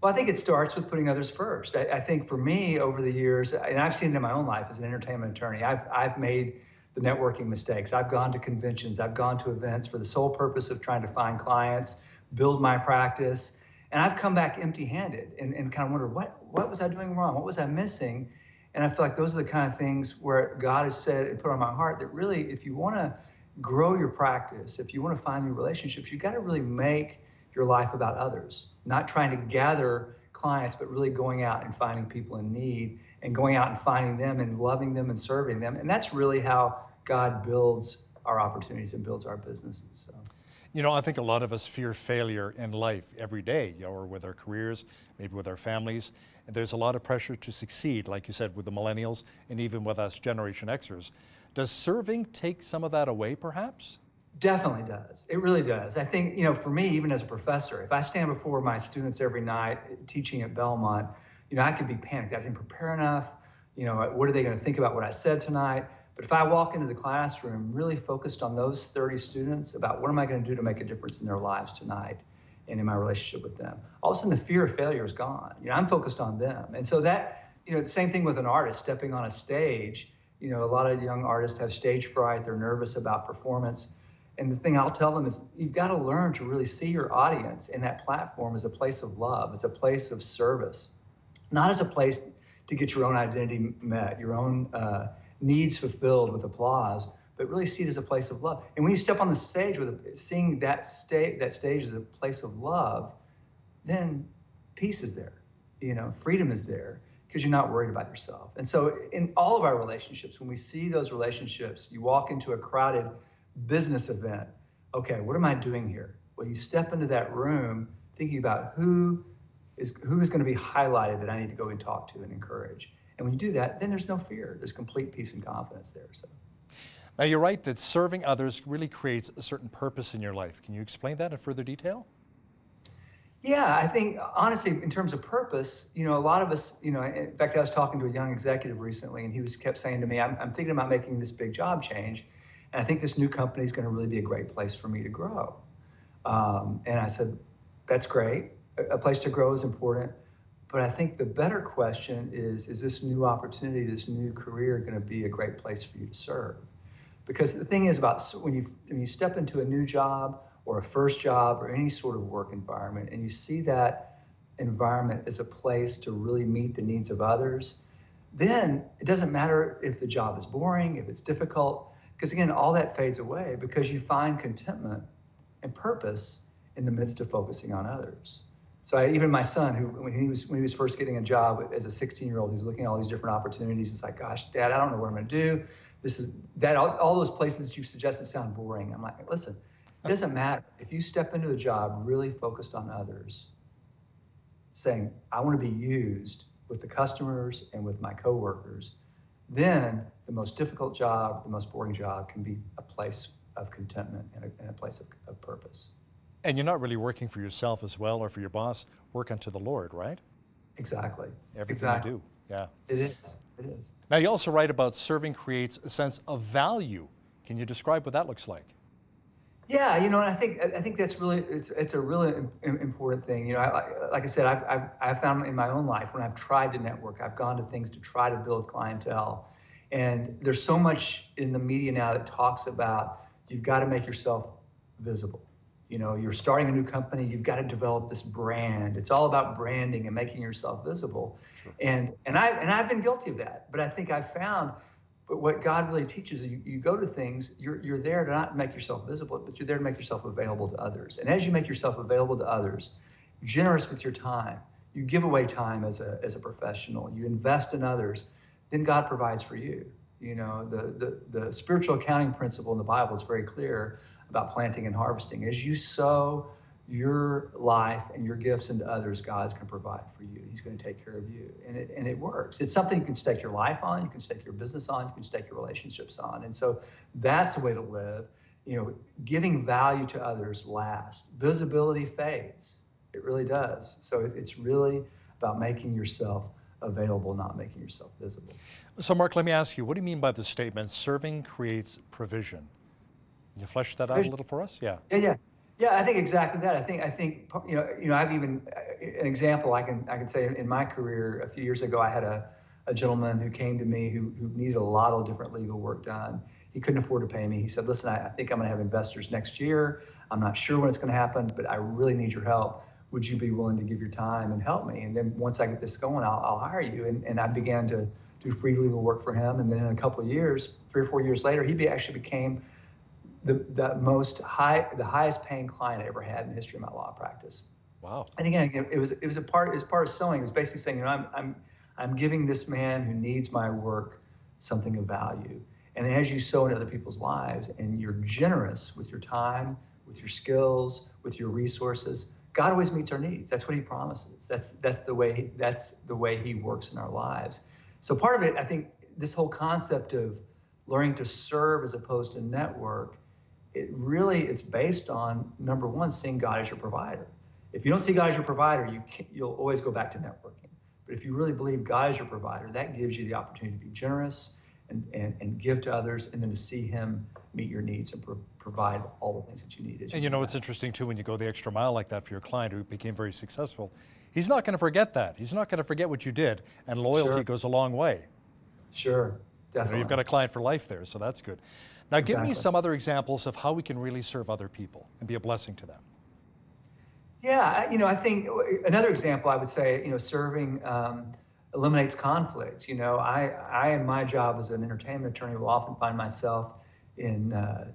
Well, I think it starts with putting others first. I think for me over the years, and I've seen it in my own life as an entertainment attorney, I've made the networking mistakes. I've gone to conventions, I've gone to events for the sole purpose of trying to find clients, build my practice, and I've come back empty-handed and kind of wondered, what was I doing wrong? What was I missing? And I feel like those are the kind of things where God has said and put on my heart that really, if you want to grow your practice, if you want to find new relationships, you got to really make your life about others, not trying to gather clients, but really going out and finding people in need and going out and finding them and loving them and serving them. And that's really how God builds our opportunities and builds our businesses. So. You know, I think a lot of us fear failure in life every day, or with our careers, maybe with our families. And there's a lot of pressure to succeed, like you said, with the millennials and even with us Generation Xers. Does serving take some of that away, perhaps? Definitely does. It really does. I think, for me, even as a professor, if I stand before my students every night teaching at Belmont, I could be panicked. I didn't prepare enough. What are they going to think about what I said tonight? But if I walk into the classroom really focused on those 30 students about what am I going to do to make a difference in their lives tonight and in my relationship with them, all of a sudden the fear of failure is gone. I'm focused on them. And so that, the same thing with an artist stepping on a stage. A lot of young artists have stage fright. They're nervous about performance. And the thing I'll tell them is you've got to learn to really see your audience in that platform as a place of love, as a place of service, not as a place to get your own identity met, your own needs fulfilled with applause, but really see it as a place of love. And when you step on the stage seeing that stage as a place of love, then peace is there, freedom is there, because you're not worried about yourself. And so in all of our relationships, when we see those relationships, you walk into a crowded business event, okay, what am I doing here? Well, you step into that room thinking about who is going to be highlighted that I need to go and talk to and encourage. And when you do that, then there's no fear. There's complete peace and confidence there. So. Now, you're right that serving others really creates a certain purpose in your life. Can you explain that in further detail? Yeah, I think, honestly, in terms of purpose, a lot of us, in fact, I was talking to a young executive recently, and he kept saying to me, I'm thinking about making this big job change, and I think this new company is going to really be a great place for me to grow. And I said, that's great. A place to grow is important. But I think the better question is this new opportunity, this new career going to be a great place for you to serve? Because the thing is about when you step into a new job or a first job or any sort of work environment, and you see that environment as a place to really meet the needs of others, then it doesn't matter if the job is boring, if it's difficult, because again, all that fades away because you find contentment and purpose in the midst of focusing on others. So even my son, when he was first getting a job as a 16-year-old, he's looking at all these different opportunities. It's like, gosh, Dad, I don't know what I'm going to do. All those places that you suggested sound boring. I'm like, listen, it doesn't matter. If you step into a job really focused on others, saying, I want to be used with the customers and with my coworkers, then the most difficult job, the most boring job can be a place of contentment and a place of purpose. And you're not really working for yourself as well or for your boss. Work unto the Lord, right? Exactly. Everything you do. Yeah. It is. It is. Now, you also write about serving creates a sense of value. Can you describe what that looks like? Yeah, and I think that's really it's a really important thing. Like I said, I've found in my own life when I've tried to network, I've gone to things to try to build clientele, and there's so much in the media now that talks about you've got to make yourself visible. You're starting a new company, you've got to develop this brand. It's all about branding and making yourself visible. Sure. And I've been guilty of that. But I think I've found what God really teaches is you go to things, you're there to not make yourself visible, but you're there to make yourself available to others. And as you make yourself available to others, generous with your time, you give away time as a professional, you invest in others, then God provides for you. The spiritual accounting principle in the Bible is very clear about planting and harvesting. As you sow your life and your gifts into others, God's going to provide for you. He's going to take care of you. And it works. It's something you can stake your life on, you can stake your business on, you can stake your relationships on. And so that's the way to live. Giving value to others lasts. Visibility fades. It really does. So it's really about making yourself available, not making yourself visible. So Mark, let me ask you, what do you mean by the statement, serving creates provision? Can you flesh that out a little for us? Yeah. Yeah, I think exactly that. I think I've even an example I can say in my career a few years ago, I had a gentleman who came to me who needed a lot of different legal work done. He couldn't afford to pay me. He said, listen, I think I'm going to have investors next year. I'm not sure when it's going to happen, but I really need your help. Would you be willing to give your time and help me? And then once I get this going, I'll hire you. And I began to do free legal work for him. And then in a couple of years, 3 or 4 years later, he actually became the highest paying client I ever had in the history of my law practice. Wow. And again, it was part of sewing. It was basically saying, I'm giving this man who needs my work something of value. And as you sow into other people's lives and you're generous with your time, with your skills, with your resources, God always meets our needs. That's what he promises. That's the way he works in our lives. So part of it, I think this whole concept of learning to serve as opposed to network, it's based on, number one, seeing God as your provider. If you don't see God as your provider, you'll always go back to networking. But if you really believe God is your provider, that gives you the opportunity to be generous and give to others, and then to see him meet your needs and provide all the things that you need. And it's interesting too, when you go the extra mile like that for your client who became very successful, he's not going to forget that. He's not going to forget what you did, and loyalty goes a long way. Sure, definitely. You've got a client for life there, so that's good. Now give me some other examples of how we can really serve other people and be a blessing to them. Yeah, I think another example I would say, serving eliminates conflict. I in my job as an entertainment attorney will often find myself in a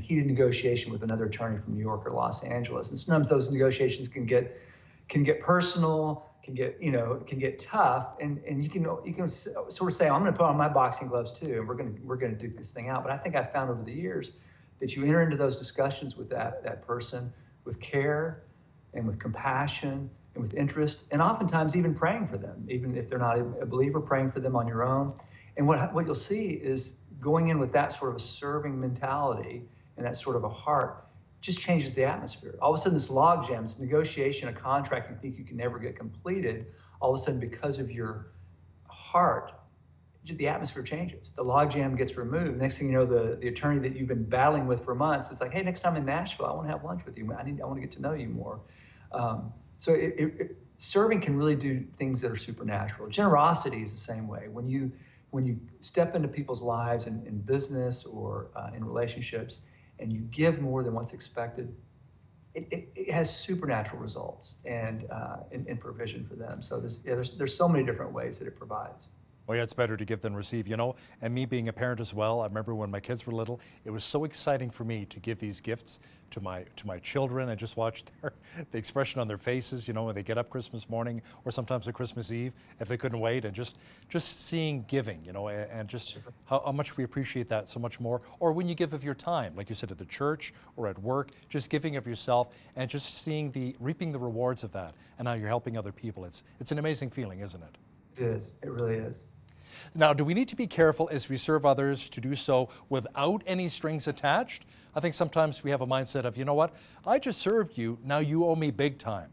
heated negotiation with another attorney from New York or Los Angeles, and sometimes those negotiations can get personal, can get tough, and you can sort of say, I'm going to put on my boxing gloves too, and we're going to duke this thing out. But I think I've found over the years that you enter into those discussions with that person with care and with compassion and with interest, and oftentimes even praying for them, even if they're not a believer, praying for them on your own. And what you'll see is going in with that sort of a serving mentality and that sort of a heart just changes the atmosphere. All of a sudden, this logjam, this negotiation, a contract you think you can never get completed, all of a sudden, because of your heart, the atmosphere changes. The logjam gets removed. Next thing you know, the attorney that you've been battling with for months, it's like, hey, next time in Nashville, I want to have lunch with you. I want to get to know you more. So serving can really do things that are supernatural. Generosity is the same way. When you step into people's lives in business or in relationships, and you give more than what's expected, it has supernatural results and provision for them. So there's so many different ways that it provides. Well, yeah, it's better to give than receive, and me being a parent as well, I remember when my kids were little, it was so exciting for me to give these gifts to my children and just watch the expression on their faces, when they get up Christmas morning or sometimes on Christmas Eve, if they couldn't wait, and just seeing giving, and just how much we appreciate that so much more. Or when you give of your time, like you said, at the church or at work, just giving of yourself and just reaping the rewards of that and how you're helping other people. It's an amazing feeling, isn't it? It is. It really is. Now, do we need to be careful as we serve others to do so without any strings attached? I think sometimes we have a mindset of, what, I just served you, now you owe me big time.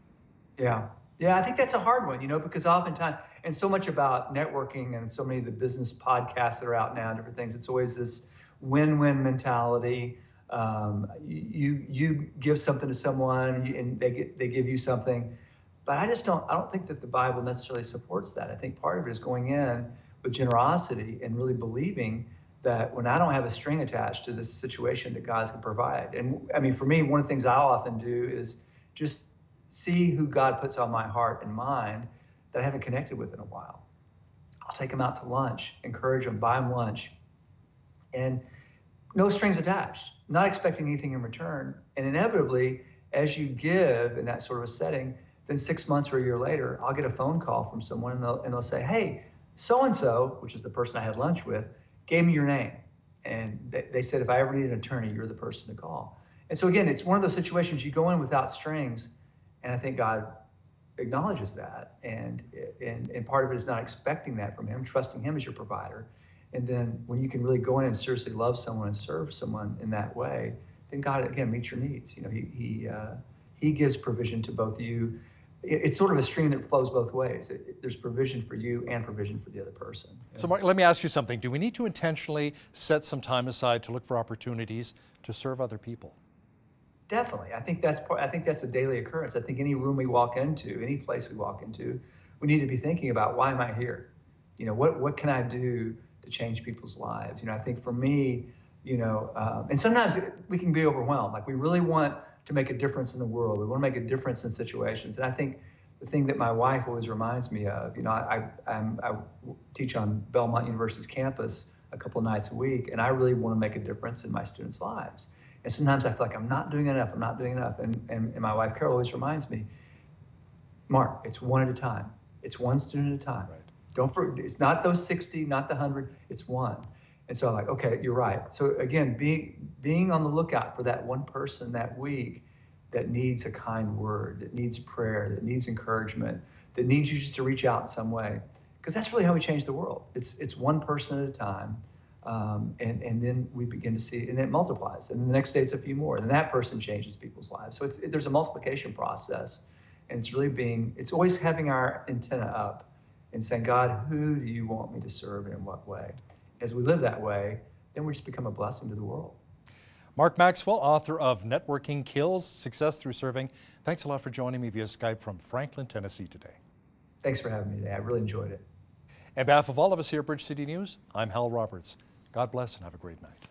Yeah, I think that's a hard one, because oftentimes, and so much about networking and so many of the business podcasts that are out now, different things, it's always this win-win mentality. You give something to someone and they give you something. But I don't think that the Bible necessarily supports that. I think part of it is going in with generosity and really believing that when I don't have a string attached to this situation, that God's going to provide. And I mean, for me, one of the things I'll often do is just see who God puts on my heart and mind that I haven't connected with in a while. I'll take them out to lunch, encourage them, buy them lunch, and no strings attached, not expecting anything in return. And inevitably, as you give in that sort of a setting, then 6 months or a year later, I'll get a phone call from someone and they'll say, hey, so-and-so, which is the person I had lunch with, gave me your name. And they said, if I ever need an attorney, you're the person to call. And so again, it's one of those situations you go in without strings, and I think God acknowledges that. And part of it is not expecting that from him, trusting him as your provider. And then when you can really go in and seriously love someone and serve someone in that way, then God, again, meets your needs. He gives provision to both you. It's sort of a stream that flows both ways. There's provision for you and provision for the other person. So Mark, let me ask you something. Do we need to intentionally set some time aside to look for opportunities to serve other people? Definitely. I think that's a daily occurrence. I think any room we walk into, any place we walk into, we need to be thinking about, why am I here? What can I do to change people's lives. I think for me, and sometimes we can be overwhelmed. Like we really want to make a difference in the world. We want to make a difference in situations. And I think the thing that my wife always reminds me of, I teach on Belmont University's campus a couple of nights a week, and I really want to make a difference in my students' lives. And sometimes I feel like I'm not doing enough. And my wife Carol always reminds me, Mark, it's one at a time. It's one student at a time. Right. Don't forget, it's not those 60, not the 100, it's one. And so I'm like, okay, you're right. So again, being on the lookout for that one person that week that needs a kind word, that needs prayer, that needs encouragement, that needs you just to reach out in some way. Because that's really how we change the world. It's one person at a time. And then we begin to see, and then it multiplies. And then the next day it's a few more. And that person changes people's lives. So there's a multiplication process. And it's always having our antenna up and saying, God, who do you want me to serve and in what way? As we live that way, then we just become a blessing to the world. Mark Maxwell, author of Networking Kills Success Through Serving. Thanks a lot for joining me via Skype from Franklin, Tennessee today. Thanks for having me today. I really enjoyed it. On behalf of all of us here at Bridge City News, I'm Hal Roberts. God bless and have a great night.